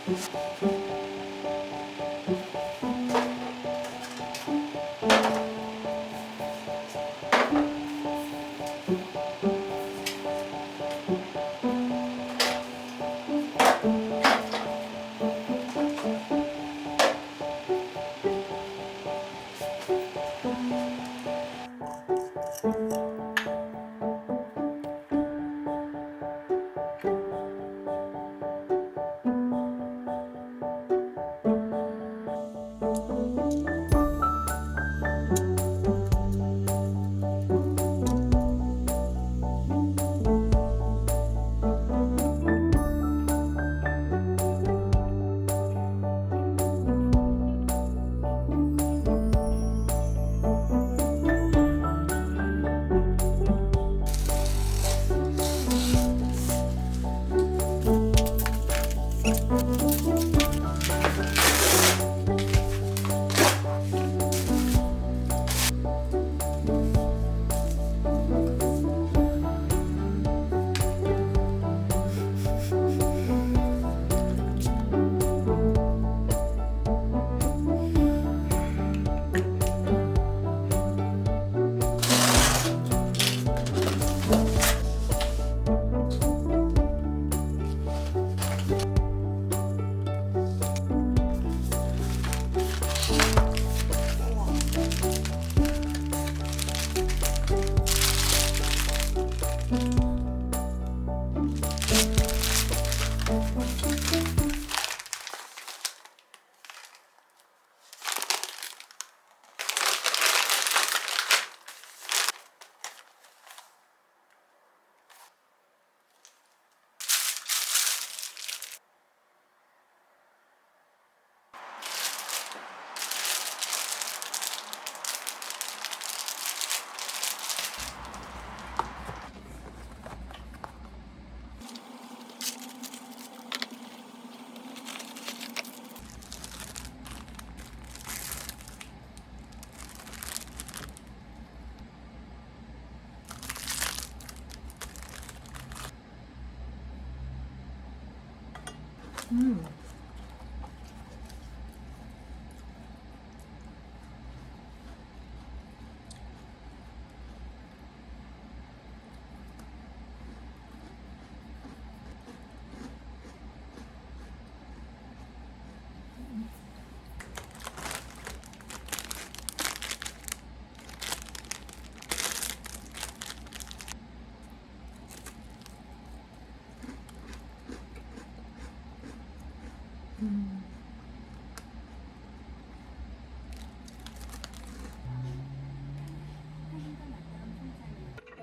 In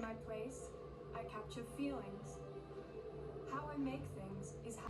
my place, I capture feelings. How I make things is how.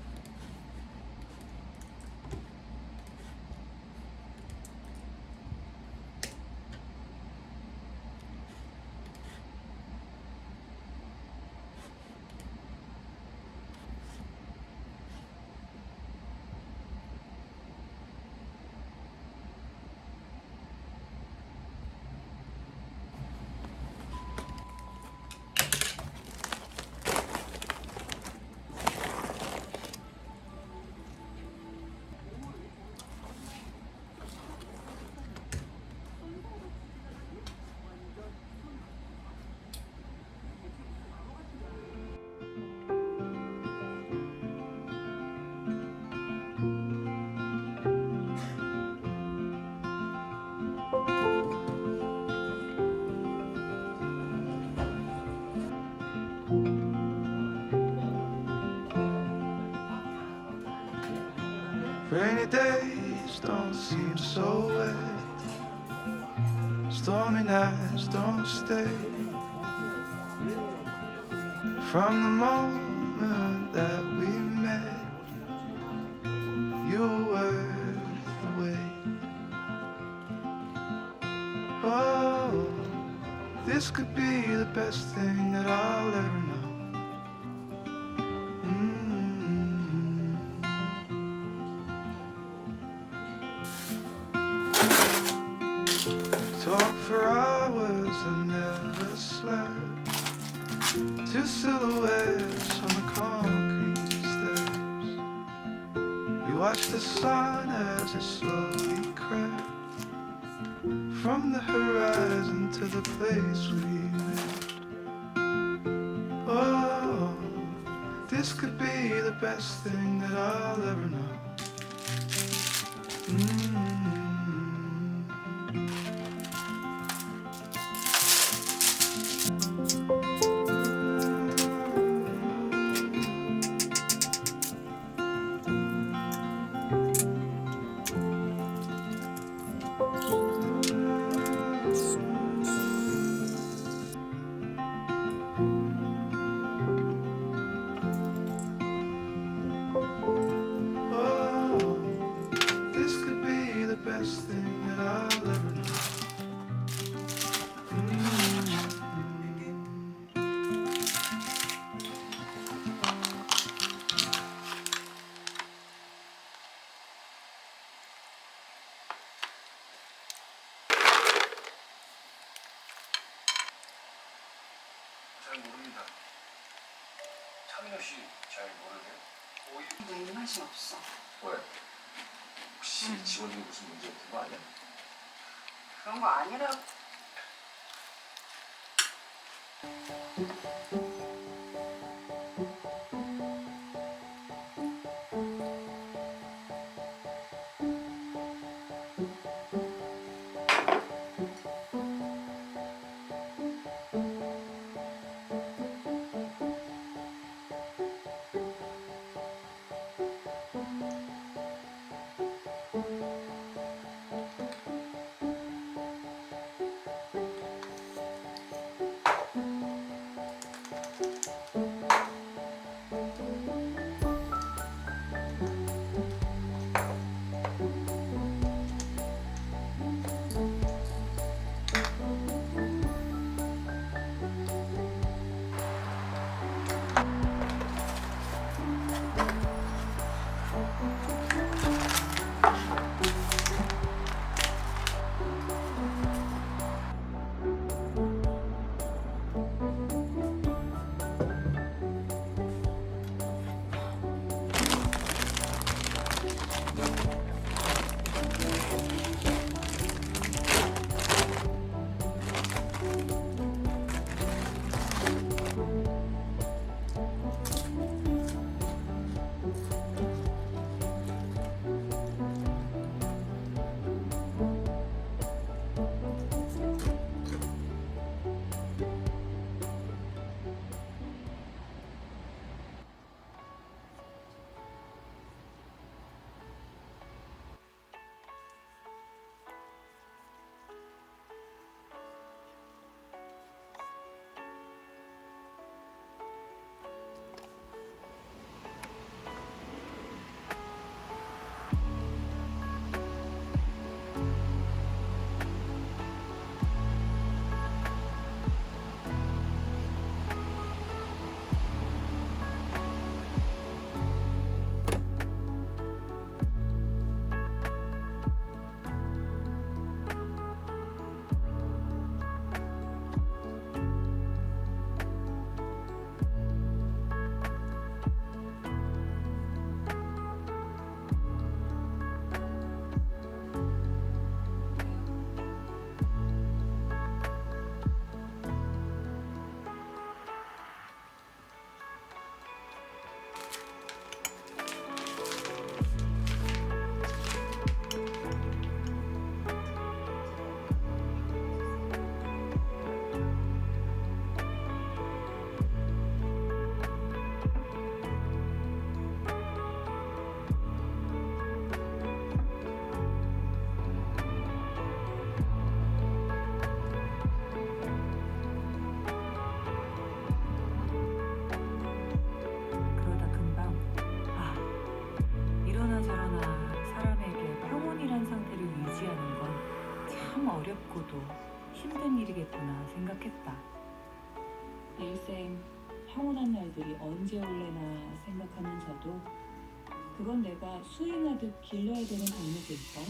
Rainy days don't seem so wet. Stormy nights don't stay. From the moment that we met, you were worth the wait. Oh, this could be the best thing that I'll ever know. Talk for hours and never slept. Two silhouettes on the concrete steps. We watch the sun as it slowly crept from the horizon to the place we lived. Oh, this could be the best thing that I'll ever know. Oh, this could be the best thing that I'll ever know. 잘 모릅니다. 차민호 씨 잘 모르세요? 나 입맛이 없어. 왜? 혹시 직원 중에 무슨 문제 있는 거 아니야? 그런 거 아니라고. 어렵고도 힘든 일이겠구나 생각했다. 일생 평온한 날들이 언제 올래나 생각하면서도 그건 내가 수행하듯 길러야 되는 당목일까?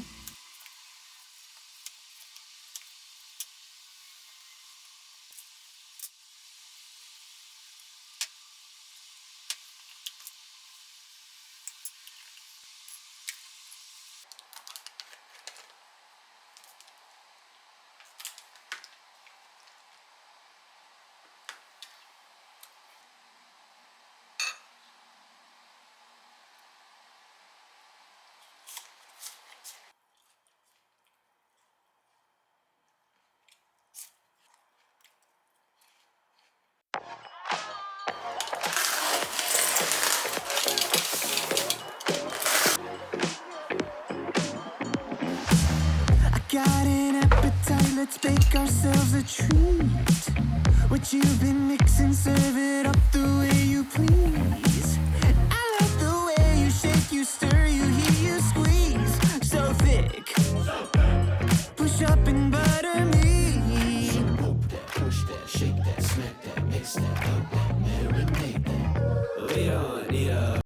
got an appetite, let's bake ourselves a treat. What you've been mixing, serve it up the way you please.